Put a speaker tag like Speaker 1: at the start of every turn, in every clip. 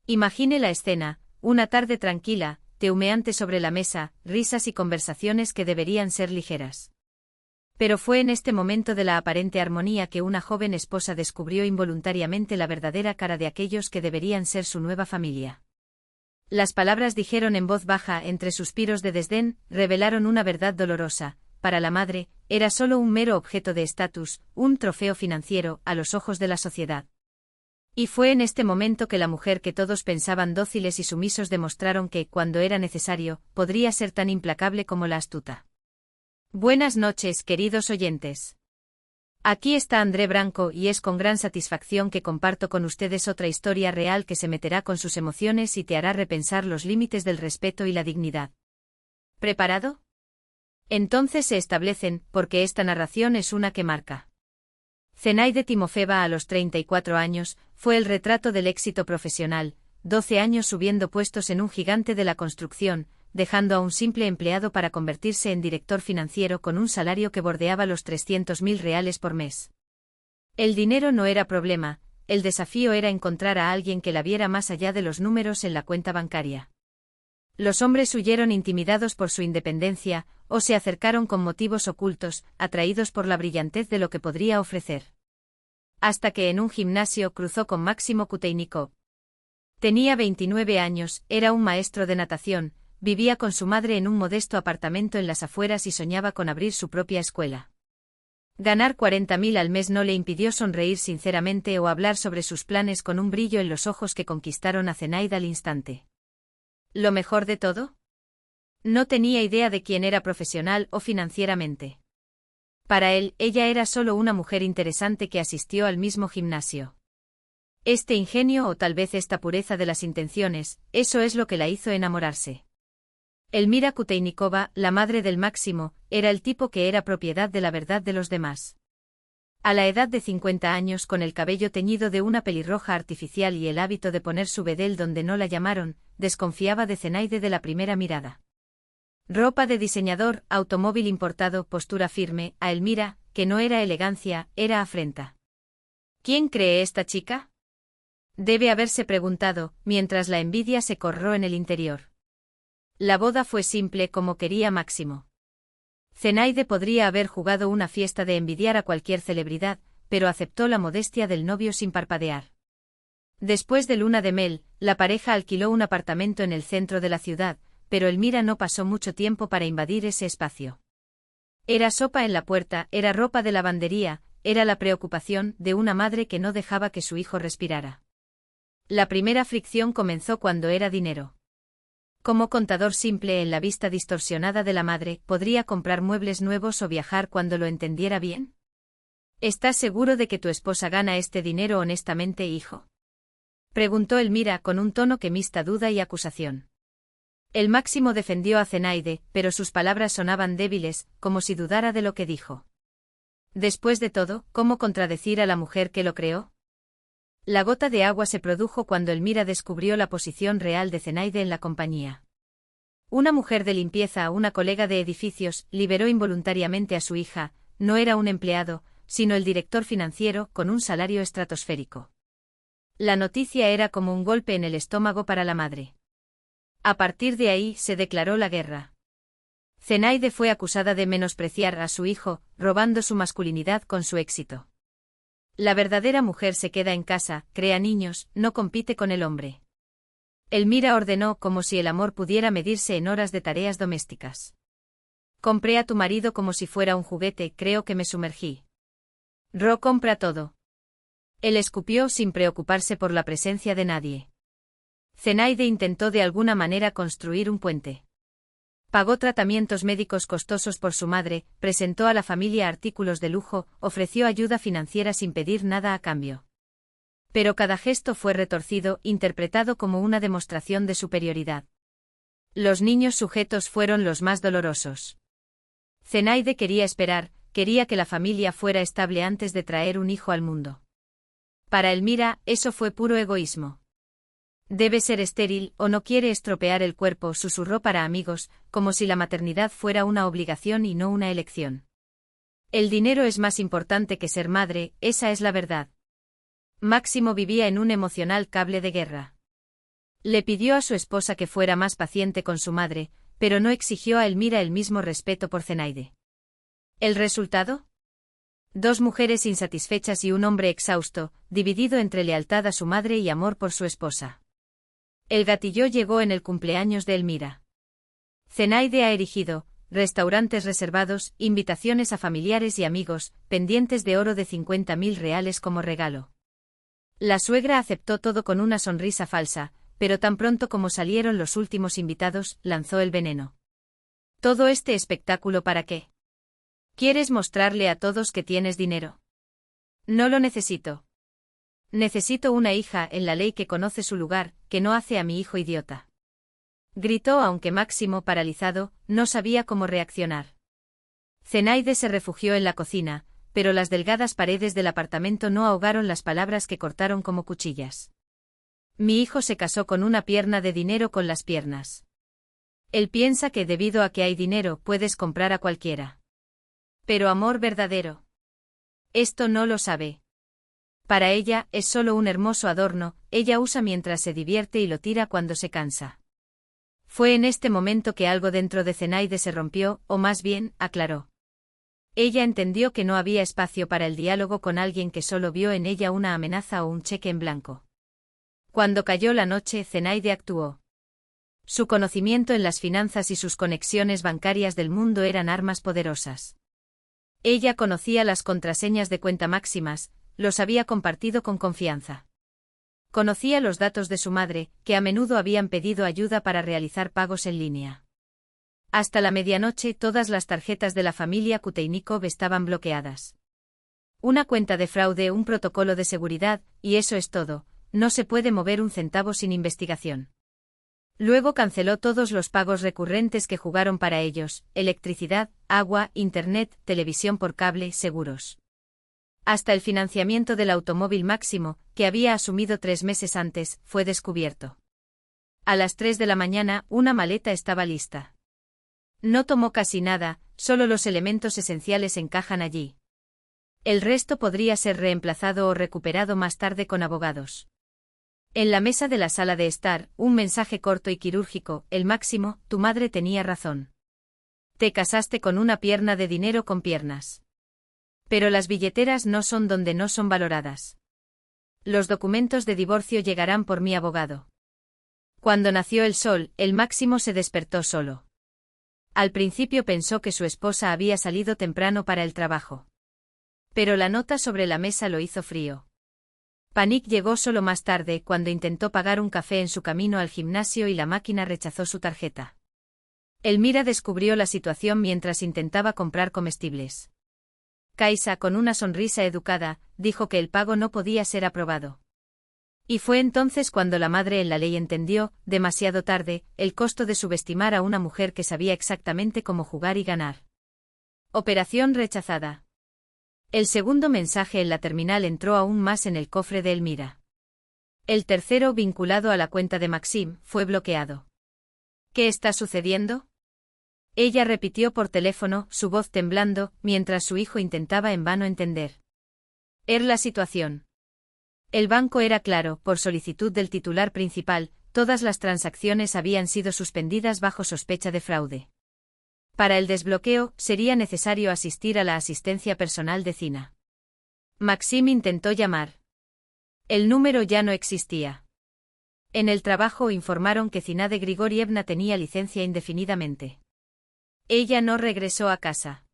Speaker 1: Imagine la escena, una tarde tranquila, té humeante sobre la mesa, risas y conversaciones que deberían ser ligeras. Pero fue en este momento de la aparente armonía que una joven esposa descubrió involuntariamente la verdadera cara de aquellos que deberían ser su nueva familia. Las palabras dijeron en voz baja entre suspiros de desdén, revelaron una verdad dolorosa. Para la madre, era solo un mero objeto de estatus, un trofeo financiero, a los ojos de la sociedad. Y fue en este momento que la mujer que todos pensaban dóciles y sumisos demostraron que, cuando era necesario, podría ser tan implacable como la astuta. Buenas noches, queridos oyentes. Aquí está André Branco y es con gran satisfacción que comparto con ustedes otra historia real que se meterá con sus emociones y te hará repensar los límites del respeto y la dignidad. ¿Preparado? Entonces se establecen, porque esta narración es una que marca. Zenaide Timofeeva a los 34 años, fue el retrato del éxito profesional, 12 años subiendo puestos en un gigante de la construcción, dejando a un simple empleado para convertirse en director financiero con un salario que bordeaba los 300.000 reales por mes. El dinero no era problema, el desafío era encontrar a alguien que la viera más allá de los números en la cuenta bancaria. Los hombres huyeron intimidados por su independencia, o se acercaron con motivos ocultos, atraídos por la brillantez de lo que podría ofrecer. Hasta que en un gimnasio cruzó con Máximo Kuteynikov. Tenía 29 años, era un maestro de natación, vivía con su madre en un modesto apartamento en las afueras y soñaba con abrir su propia escuela. Ganar 40.000 al mes no le impidió sonreír sinceramente o hablar sobre sus planes con un brillo en los ojos que conquistaron a Zenaide al instante. ¿Lo mejor de todo? No tenía idea de quién era profesional o financieramente. Para él, ella era solo una mujer interesante que asistió al mismo gimnasio. Este ingenio o tal vez esta pureza de las intenciones, eso es lo que la hizo enamorarse. Elmira Kuteynikova, la madre del Máximo, era el tipo que era propiedad de la verdad de los demás. A la edad de 50 años, con el cabello teñido de una pelirroja artificial y el hábito de poner su bedel donde no la llamaron, desconfiaba de Zenaide de la primera mirada. Ropa de diseñador, automóvil importado, postura firme, a Elmira, que no era elegancia, era afrenta. ¿Quién cree esta chica? Debe haberse preguntado, mientras la envidia se corrió en el interior. La boda fue simple como quería Máximo. Zenaide podría haber jugado una fiesta de envidiar a cualquier celebridad, pero aceptó la modestia del novio sin parpadear. Después de luna de miel, la pareja alquiló un apartamento en el centro de la ciudad, pero Elmira no pasó mucho tiempo para invadir ese espacio. Era sopa en la puerta, era ropa de lavandería, era la preocupación de una madre que no dejaba que su hijo respirara. La primera fricción comenzó cuando era dinero. Como contador simple en la vista distorsionada de la madre, ¿podría comprar muebles nuevos o viajar cuando lo entendiera bien? ¿Estás seguro de que tu esposa gana este dinero honestamente, hijo? Preguntó Elmira con un tono que mixta duda y acusación. El Máximo defendió a Zenaide, pero sus palabras sonaban débiles, como si dudara de lo que dijo. Después de todo, ¿cómo contradecir a la mujer que lo creó? La gota de agua se produjo cuando Elmira descubrió la posición real de Zenaide en la compañía. Una mujer de limpieza, una colega de edificios, liberó involuntariamente a su hija, no era un empleado, sino el director financiero, con un salario estratosférico. La noticia era como un golpe en el estómago para la madre. A partir de ahí se declaró la guerra. Zenaide fue acusada de menospreciar a su hijo, robando su masculinidad con su éxito. La verdadera mujer se queda en casa, crea niños, no compite con el hombre. Elmira ordenó como si el amor pudiera medirse en horas de tareas domésticas. Compré a tu marido como si fuera un juguete, creo que me sumergí. Ro compra todo. Él escupió sin preocuparse por la presencia de nadie. Zenaide intentó de alguna manera construir un puente. Pagó tratamientos médicos costosos por su madre, presentó a la familia artículos de lujo, ofreció ayuda financiera sin pedir nada a cambio. Pero cada gesto fue retorcido, interpretado como una demostración de superioridad. Los niños sujetos fueron los más dolorosos. Zenaide quería esperar, quería que la familia fuera estable antes de traer un hijo al mundo. Para Elmira, eso fue puro egoísmo. Debe ser estéril o no quiere estropear el cuerpo, susurró para amigos, como si la maternidad fuera una obligación y no una elección. El dinero es más importante que ser madre, esa es la verdad. Máximo vivía en un emocional cable de guerra. Le pidió a su esposa que fuera más paciente con su madre, pero no exigió a Elmira el mismo respeto por Zenaide. ¿El resultado? 2 mujeres insatisfechas y un hombre exhausto, dividido entre lealtad a su madre y amor por su esposa. El gatilló llegó en el cumpleaños de Elmira. Zenaide ha erigido restaurantes reservados, invitaciones a familiares y amigos, pendientes de oro de 50.000 reales como regalo. La suegra aceptó todo con una sonrisa falsa, pero tan pronto como salieron los últimos invitados, lanzó el veneno. ¿Todo este espectáculo para qué? ¿Quieres mostrarle a todos que tienes dinero? No lo necesito. Necesito una hija en la ley que conoce su lugar, que no hace a mi hijo idiota. Gritó aunque Máximo, paralizado, no sabía cómo reaccionar. Zenaide se refugió en la cocina, pero las delgadas paredes del apartamento no ahogaron las palabras que cortaron como cuchillas. Mi hijo se casó con una pierna de dinero con las piernas. Él piensa que debido a que hay dinero puedes comprar a cualquiera. Pero amor verdadero. Esto no lo sabe. Para ella, es solo un hermoso adorno, ella usa mientras se divierte y lo tira cuando se cansa. Fue en este momento que algo dentro de Zenaide se rompió, o más bien, aclaró. Ella entendió que no había espacio para el diálogo con alguien que solo vio en ella una amenaza o un cheque en blanco. Cuando cayó la noche, Zenaide actuó. Su conocimiento en las finanzas y sus conexiones bancarias del mundo eran armas poderosas. Ella conocía las contraseñas de cuenta máximas, los había compartido con confianza. Conocía los datos de su madre, que a menudo habían pedido ayuda para realizar pagos en línea. Hasta la medianoche todas las tarjetas de la familia Kuteinikov estaban bloqueadas. Una cuenta de fraude, un protocolo de seguridad, y eso es todo, no se puede mover un centavo sin investigación. Luego canceló todos los pagos recurrentes que jugaron para ellos, electricidad, agua, internet, televisión por cable, seguros. Hasta el financiamiento del automóvil Máximo, que había asumido 3 meses antes, fue descubierto. A las 3 de la mañana, una maleta estaba lista. No tomó casi nada, solo los elementos esenciales encajan allí. El resto podría ser reemplazado o recuperado más tarde con abogados. En la mesa de la sala de estar, un mensaje corto y quirúrgico, el Máximo, tu madre tenía razón. Te casaste con una pierna de dinero con piernas. Pero las billeteras no son donde no son valoradas. Los documentos de divorcio llegarán por mi abogado. Cuando nació el sol, el Máximo se despertó solo. Al principio pensó que su esposa había salido temprano para el trabajo. Pero la nota sobre la mesa lo hizo frío. Panic llegó solo más tarde, cuando intentó pagar un café en su camino al gimnasio y la máquina rechazó su tarjeta. Elmira descubrió la situación mientras intentaba comprar comestibles. Kaisa, con una sonrisa educada, dijo que el pago no podía ser aprobado. Y fue entonces cuando la madre en la ley entendió, demasiado tarde, el costo de subestimar a una mujer que sabía exactamente cómo jugar y ganar. Operación rechazada. El segundo mensaje en la terminal entró aún más en el cofre de Elmira. El tercero, vinculado a la cuenta de Maxim, fue bloqueado. ¿Qué está sucediendo? Ella repitió por teléfono, su voz temblando, mientras su hijo intentaba en vano entender. La situación. El banco era claro, por solicitud del titular principal, todas las transacciones habían sido suspendidas bajo sospecha de fraude. Para el desbloqueo, sería necesario asistir a la asistencia personal de Zina. Maxim intentó llamar. El número ya no existía. En el trabajo informaron que Zinade Grigorievna tenía licencia indefinidamente. Ella no regresó a casa.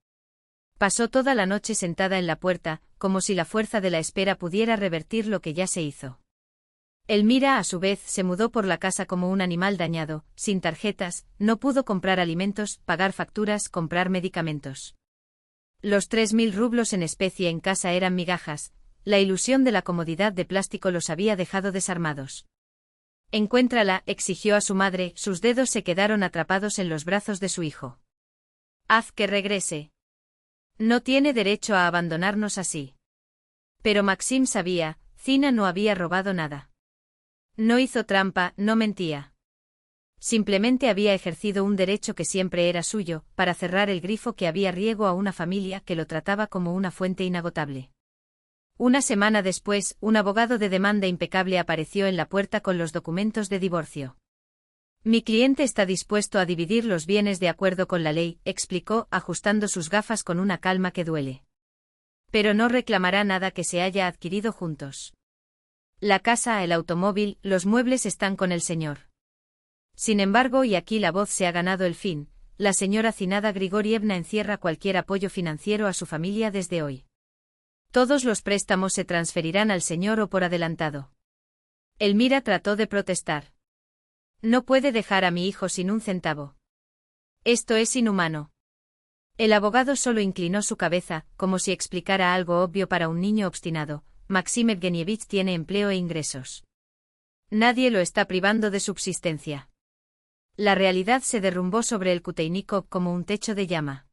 Speaker 1: Pasó toda la noche sentada en la puerta, como si la fuerza de la espera pudiera revertir lo que ya se hizo. Elmira, a su vez, se mudó por la casa como un animal dañado, sin tarjetas, no pudo comprar alimentos, pagar facturas, comprar medicamentos. Los 3.000 rublos en especie en casa eran migajas, la ilusión de la comodidad de plástico los había dejado desarmados. Encuéntrala, exigió a su madre, sus dedos se quedaron atrapados en los brazos de su hijo. Haz que regrese. No tiene derecho a abandonarnos así. Pero Maxim sabía, Zina no había robado nada. No hizo trampa, no mentía. Simplemente había ejercido un derecho que siempre era suyo, para cerrar el grifo que había riego a una familia que lo trataba como una fuente inagotable. Una semana después, un abogado de demanda impecable apareció en la puerta con los documentos de divorcio. Mi cliente está dispuesto a dividir los bienes de acuerdo con la ley, explicó, ajustando sus gafas con una calma que duele. Pero no reclamará nada que se haya adquirido juntos. La casa, el automóvil, los muebles están con el señor. Sin embargo, y aquí la voz se ha ganado el fin, la señora Zinaida Grigorievna encierra cualquier apoyo financiero a su familia desde hoy. Todos los préstamos se transferirán al señor o por adelantado. Elmira trató de protestar. No puede dejar a mi hijo sin un centavo. Esto es inhumano. El abogado solo inclinó su cabeza, como si explicara algo obvio para un niño obstinado. Maxim Evgenievich tiene empleo e ingresos. Nadie lo está privando de subsistencia. La realidad se derrumbó sobre el Kuteynikov como un techo de llama.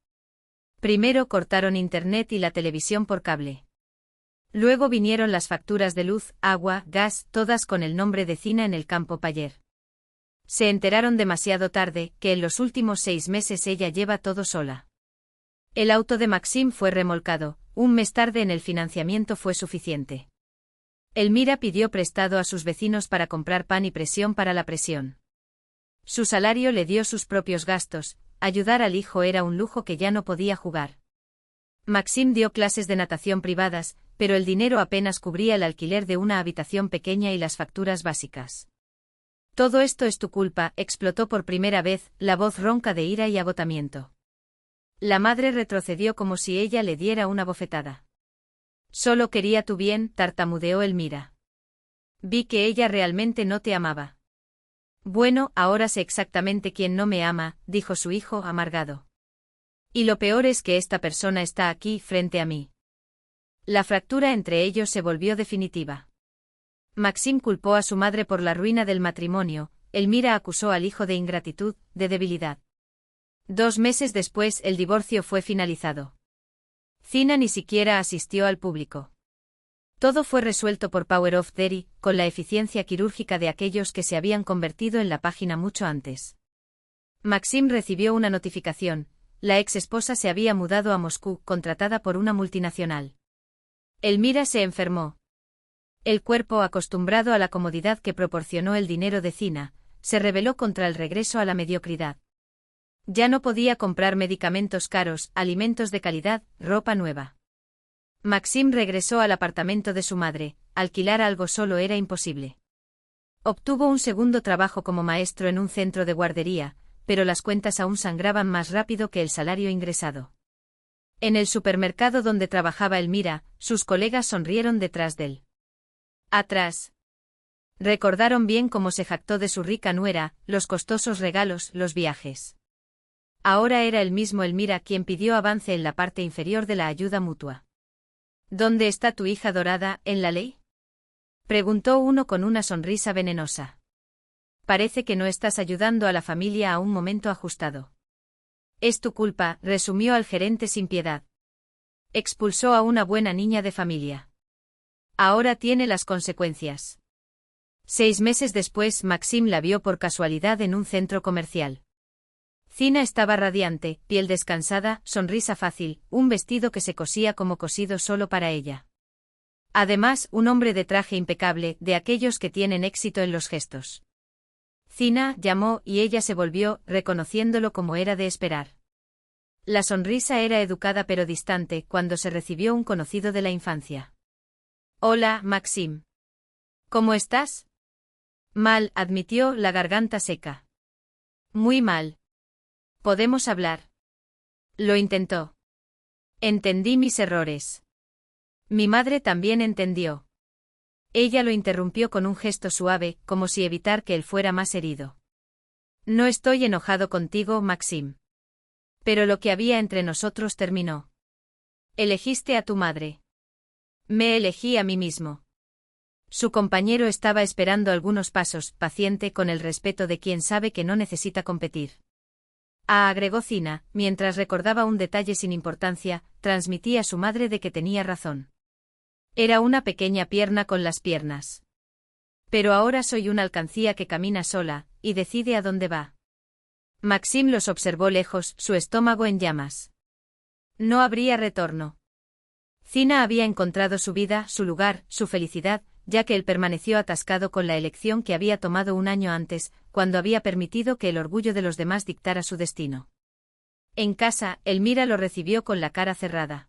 Speaker 1: Primero cortaron internet y la televisión por cable. Luego vinieron las facturas de luz, agua, gas, todas con el nombre de Zina en el campo Payer. Se enteraron demasiado tarde, que en los últimos 6 meses ella lleva todo sola. El auto de Maxim fue remolcado, un mes tarde en el financiamiento fue suficiente. Elmira pidió prestado a sus vecinos para comprar pan y presión para la presión. Su salario le dio sus propios gastos, ayudar al hijo era un lujo que ya no podía jugar. Maxim dio clases de natación privadas, pero el dinero apenas cubría el alquiler de una habitación pequeña y las facturas básicas. Todo esto es tu culpa, explotó por primera vez, la voz ronca de ira y agotamiento. La madre retrocedió como si ella le diera una bofetada. Solo quería tu bien, tartamudeó Elmira. Vi que ella realmente no te amaba. Bueno, ahora sé exactamente quién no me ama, dijo su hijo amargado. Y lo peor es que esta persona está aquí, frente a mí. La fractura entre ellos se volvió definitiva. Maxim culpó a su madre por la ruina del matrimonio, Elmira acusó al hijo de ingratitud, de debilidad. 2 meses después el divorcio fue finalizado. Zina ni siquiera asistió al público. Todo fue resuelto por Power of Derry, con la eficiencia quirúrgica de aquellos que se habían convertido en la página mucho antes. Maxim recibió una notificación, la ex esposa se había mudado a Moscú, contratada por una multinacional. Elmira se enfermó. El cuerpo, acostumbrado a la comodidad que proporcionó el dinero de Zina, se rebeló contra el regreso a la mediocridad. Ya no podía comprar medicamentos caros, alimentos de calidad, ropa nueva. Maxim regresó al apartamento de su madre, alquilar algo solo era imposible. Obtuvo un segundo trabajo como maestro en un centro de guardería, pero las cuentas aún sangraban más rápido que el salario ingresado. En el supermercado donde trabajaba Elmira, sus colegas sonrieron detrás de él. Atrás. Recordaron bien cómo se jactó de su rica nuera, los costosos regalos, los viajes. Ahora era el mismo Elmira quien pidió avance en la parte inferior de la ayuda mutua. ¿Dónde está tu hija dorada, en la ley? Preguntó uno con una sonrisa venenosa. Parece que no estás ayudando a la familia a un momento ajustado. Es tu culpa, resumió al gerente sin piedad. Expulsó a una buena niña de familia. Ahora tiene las consecuencias. 6 meses después Maxim la vio por casualidad en un centro comercial. Zina estaba radiante, piel descansada, sonrisa fácil, un vestido que se cosía como cosido solo para ella. Además, un hombre de traje impecable, de aquellos que tienen éxito en los gestos. Zina llamó y ella se volvió, reconociéndolo como era de esperar. La sonrisa era educada pero distante cuando se recibió un conocido de la infancia. Hola, Maxim. ¿Cómo estás? Mal, admitió, la garganta seca. Muy mal. ¿Podemos hablar? Lo intentó. Entendí mis errores. Mi madre también entendió. Ella lo interrumpió con un gesto suave, como si evitar que él fuera más herido. No estoy enojado contigo, Maxim. Pero lo que había entre nosotros terminó. Elegiste a tu madre. Me elegí a mí mismo. Su compañero estaba esperando algunos pasos, paciente con el respeto de quien sabe que no necesita competir. Agregó Zina, mientras recordaba un detalle sin importancia, transmití a su madre de que tenía razón. Era una pequeña pierna con las piernas. Pero ahora soy una alcancía que camina sola, y decide a dónde va. Maxim los observó lejos, su estómago en llamas. No habría retorno. Zina había encontrado su vida, su lugar, su felicidad, ya que él permaneció atascado con la elección que había tomado un año antes, cuando había permitido que el orgullo de los demás dictara su destino. En casa, Elmira lo recibió con la cara cerrada.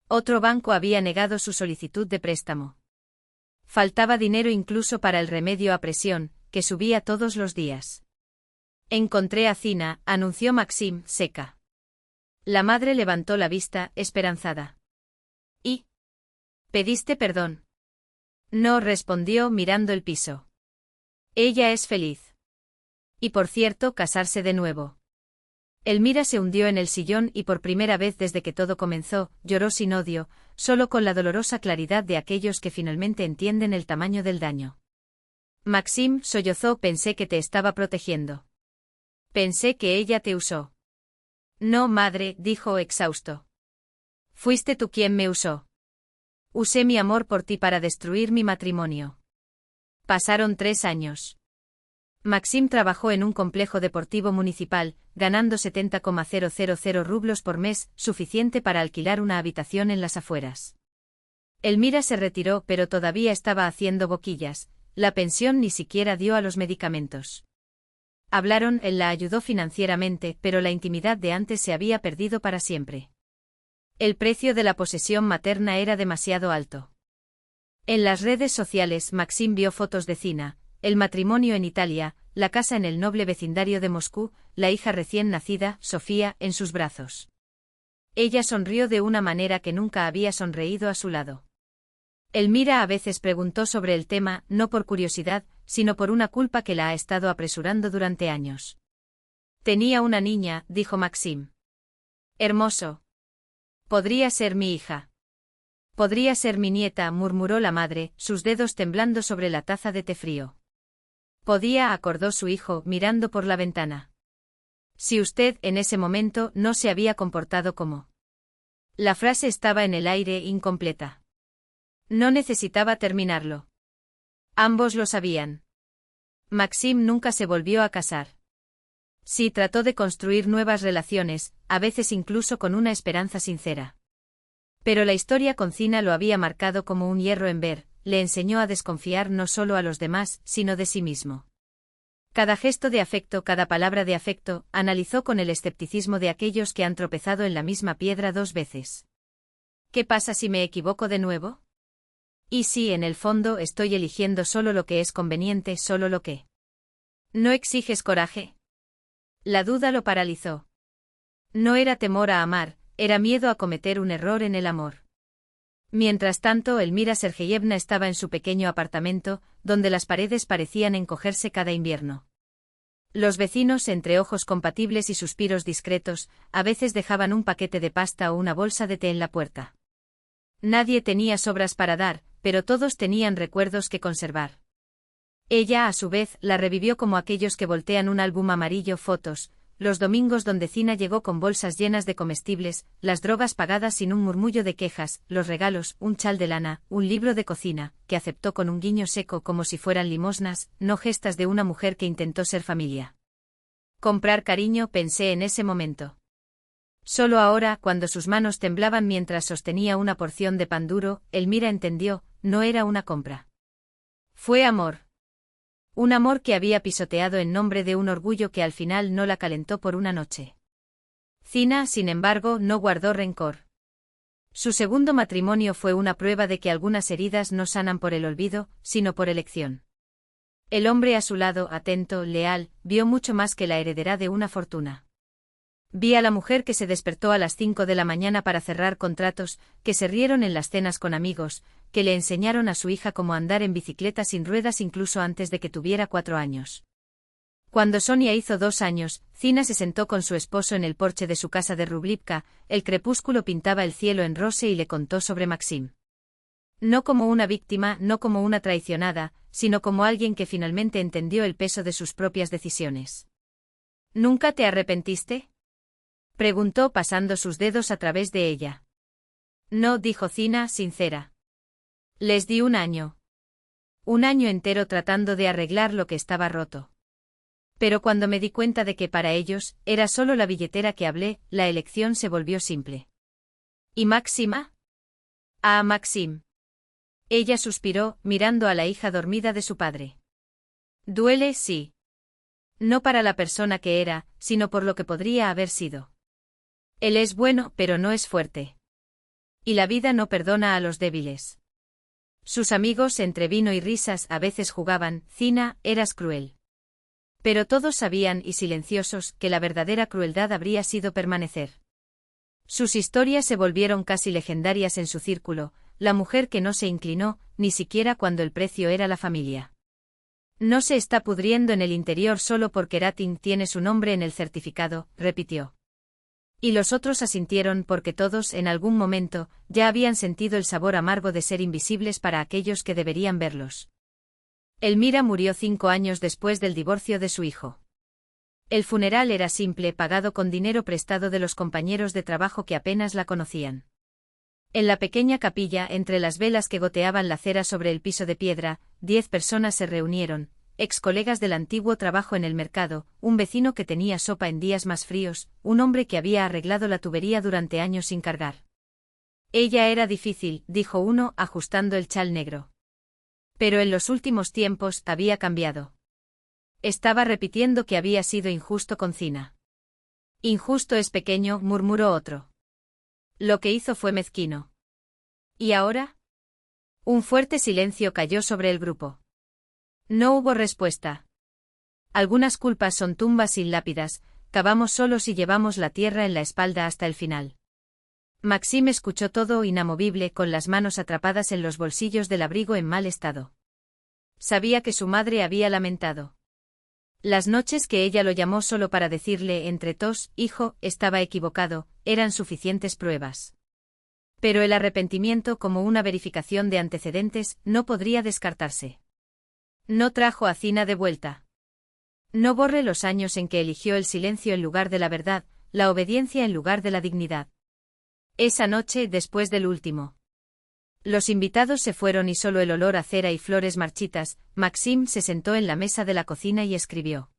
Speaker 1: Otro banco había negado su solicitud de préstamo. Faltaba dinero incluso para el remedio a presión, que subía todos los días. Encontré a Zina, anunció Maxim, seca. La madre levantó la vista, esperanzada. ¿Y? ¿Pediste perdón? No, respondió mirando el piso. Ella es feliz. Y por cierto, casarse de nuevo. Elmira se hundió en el sillón y por primera vez desde que todo comenzó, lloró sin odio, solo con la dolorosa claridad de aquellos que finalmente entienden el tamaño del daño. Maxim sollozó, pensé que te estaba protegiendo. Pensé que ella te usó. No, madre, dijo exhausto. Fuiste tú quien me usó. Usé mi amor por ti para destruir mi matrimonio. Pasaron 3 años. Maxim trabajó en un complejo deportivo municipal, ganando 70,000 rublos por mes, suficiente para alquilar una habitación en las afueras. Elmira se retiró, pero todavía estaba haciendo boquillas. La pensión ni siquiera dio a los medicamentos. Hablaron, él la ayudó financieramente, pero la intimidad de antes se había perdido para siempre. El precio de la posesión materna era demasiado alto. En las redes sociales Maxim vio fotos de Zina, el matrimonio en Italia, la casa en el noble vecindario de Moscú, la hija recién nacida, Sofía, en sus brazos. Ella sonrió de una manera que nunca había sonreído a su lado. Elmira a veces preguntó sobre el tema, no por curiosidad, sino por una culpa que la ha estado apresurando durante años. Tenía una niña, dijo Maxim. Hermoso. Podría ser mi hija. Podría ser mi nieta, murmuró la madre, sus dedos temblando sobre la taza de té frío. Podía, acordó su hijo, mirando por la ventana. Si usted, en ese momento, no se había comportado como. La frase estaba en el aire, incompleta. No necesitaba terminarlo. Ambos lo sabían. Maxim nunca se volvió a casar. Sí, trató de construir nuevas relaciones, a veces incluso con una esperanza sincera. Pero la historia con Zina lo había marcado como un hierro en ver, le enseñó a desconfiar no solo a los demás, sino de sí mismo. Cada gesto de afecto, cada palabra de afecto, analizó con el escepticismo de aquellos que han tropezado en la misma piedra 2 veces. ¿Qué pasa si me equivoco de nuevo? ¿Y si, en el fondo, estoy eligiendo solo lo que es conveniente, solo lo que? ¿No exiges coraje? La duda lo paralizó. No era temor a amar, era miedo a cometer un error en el amor. Mientras tanto, Elmira Sergeyevna estaba en su pequeño apartamento, donde las paredes parecían encogerse cada invierno. Los vecinos, entre ojos compatibles y suspiros discretos, a veces dejaban un paquete de pasta o una bolsa de té en la puerta. Nadie tenía sobras para dar, pero todos tenían recuerdos que conservar. Ella, a su vez, la revivió como aquellos que voltean un álbum amarillo, fotos, los domingos donde Zina llegó con bolsas llenas de comestibles, las drogas pagadas sin un murmullo de quejas, los regalos, un chal de lana, un libro de cocina, que aceptó con un guiño seco como si fueran limosnas, no gestas de una mujer que intentó ser familia. Comprar cariño, pensé en ese momento. Solo ahora, cuando sus manos temblaban mientras sostenía una porción de pan duro, Elmira entendió, no era una compra. Fue amor. Un amor que había pisoteado en nombre de un orgullo que al final no la calentó por una noche. Zina, sin embargo, no guardó rencor. Su segundo matrimonio fue una prueba de que algunas heridas no sanan por el olvido, sino por elección. El hombre a su lado, atento, leal, vio mucho más que la heredera de una fortuna. Vi a la mujer que se despertó a las 5 de la mañana para cerrar contratos, que se rieron en las cenas con amigos, que le enseñaron a su hija cómo andar en bicicleta sin ruedas incluso antes de que tuviera 4 años. Cuando Sonia hizo 2 años, Zina se sentó con su esposo en el porche de su casa de Rublivka, el crepúsculo pintaba el cielo en rosa y le contó sobre Maxim. No como una víctima, no como una traicionada, sino como alguien que finalmente entendió el peso de sus propias decisiones. ¿Nunca te arrepentiste?, preguntó pasando sus dedos a través de ella. No, dijo Zina, sincera. Les di 1 año. 1 año entero tratando de arreglar lo que estaba roto. Pero cuando me di cuenta de que para ellos, era solo la billetera que hablé, la elección se volvió simple. ¿Y Máxima? Ah, Maxim. Ella suspiró, mirando a la hija dormida de su padre. Duele, sí. No para la persona que era, sino por lo que podría haber sido. Él es bueno, pero no es fuerte. Y la vida no perdona a los débiles. Sus amigos, entre vino y risas, a veces jugaban: Zina, eras cruel. Pero todos sabían, y silenciosos, que la verdadera crueldad habría sido permanecer. Sus historias se volvieron casi legendarias en su círculo: la mujer que no se inclinó, ni siquiera cuando el precio era la familia. No se está pudriendo en el interior solo porque Rating tiene su nombre en el certificado, repitió. Y los otros asintieron porque todos, en algún momento, ya habían sentido el sabor amargo de ser invisibles para aquellos que deberían verlos. Elmira murió 5 años después del divorcio de su hijo. El funeral era simple, pagado con dinero prestado de los compañeros de trabajo que apenas la conocían. En la pequeña capilla, entre las velas que goteaban la cera sobre el piso de piedra, 10 personas se reunieron: ex colegas del antiguo trabajo en el mercado, un vecino que tenía sopa en días más fríos, un hombre que había arreglado la tubería durante años sin cargar. Ella era difícil, dijo uno, ajustando el chal negro. Pero en los últimos tiempos había cambiado. Estaba repitiendo que había sido injusto con Zina. Injusto es pequeño, murmuró otro. Lo que hizo fue mezquino. ¿Y ahora? Un fuerte silencio cayó sobre el grupo. No hubo respuesta. Algunas culpas son tumbas sin lápidas, cavamos solos y llevamos la tierra en la espalda hasta el final. Maxim escuchó todo inamovible, con las manos atrapadas en los bolsillos del abrigo en mal estado. Sabía que su madre había lamentado. Las noches que ella lo llamó solo para decirle entre tos: hijo, estaba equivocado, eran suficientes pruebas. Pero el arrepentimiento, como una verificación de antecedentes, no podría descartarse. No trajo a Zina de vuelta. No borre los años en que eligió el silencio en lugar de la verdad, la obediencia en lugar de la dignidad. Esa noche, después del último. Los invitados se fueron y solo el olor a cera y flores marchitas. Maxim se sentó en la mesa de la cocina y escribió.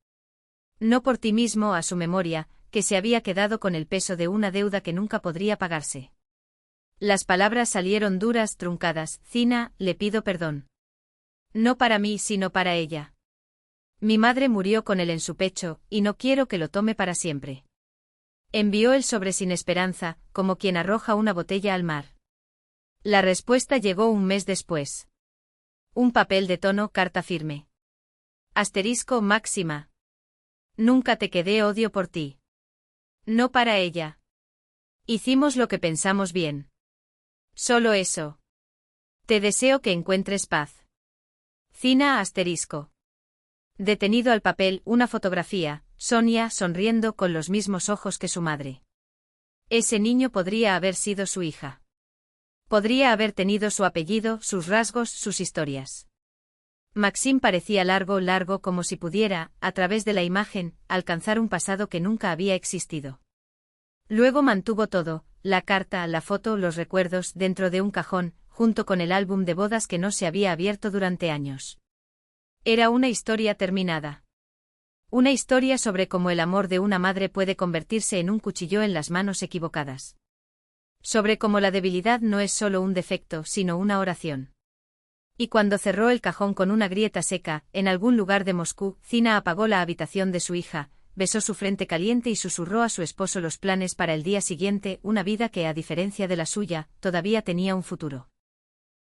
Speaker 1: No por ti mismo, a su memoria, que se había quedado con el peso de una deuda que nunca podría pagarse. Las palabras salieron duras, truncadas. Zina, le pido perdón. No para mí, sino para ella. Mi madre murió con él en su pecho, y no quiero que lo tome para siempre. Envió el sobre sin esperanza, como quien arroja una botella al mar. La respuesta llegó un mes después. Un papel de tono, carta firme. Asterisco, Máxima. Nunca te quedé odio por ti. No para ella. Hicimos lo que pensamos bien. Solo eso. Te deseo que encuentres paz. Zina, asterisco. Detenido al papel, una fotografía: Sonia, sonriendo, con los mismos ojos que su madre. Ese niño podría haber sido su hija. Podría haber tenido su apellido, sus rasgos, sus historias. Maxim parecía largo, como si pudiera, a través de la imagen, alcanzar un pasado que nunca había existido. Luego mantuvo todo: la carta, la foto, los recuerdos, dentro de un cajón, junto con el álbum de bodas que no se había abierto durante años. Era una historia terminada. Una historia sobre cómo el amor de una madre puede convertirse en un cuchillo en las manos equivocadas. Sobre cómo la debilidad no es solo un defecto, sino una oración. Y cuando cerró el cajón con una grieta seca, en algún lugar de Moscú, Zina apagó la habitación de su hija, besó su frente caliente y susurró a su esposo los planes para el día siguiente: una vida que, a diferencia de la suya, todavía tenía un futuro.